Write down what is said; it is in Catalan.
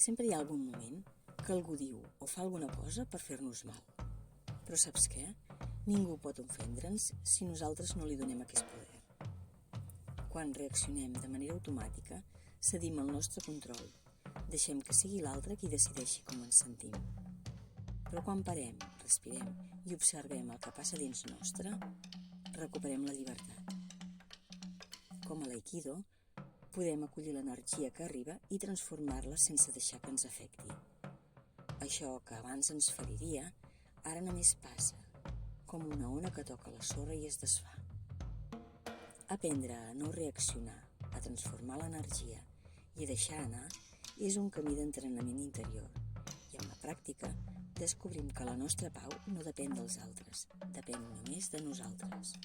Sempre hi ha algun moment que algú diu o fa alguna cosa per fer-nos mal. Però saps què? Ningú pot ofendre'ns si nosaltres no li donem aquest poder. Quan reaccionem de manera automàtica, cedim el nostre control. Deixem que sigui l'altre qui decideixi com ens sentim. Però quan parem, respirem i observem el que passa dins nostre, recuperem la llibertat. Com a l'Aikido, podem acollir l'energia que arriba i transformar-la sense deixar que ens afecti. Això que abans ens feriria, ara només passa, com una ona que toca la sorra i es desfà. Aprendre a no reaccionar, a transformar l'energia i a deixar anar és un camí d'entrenament interior i amb la pràctica descobrim que la nostra pau no depèn dels altres, depèn només de nosaltres.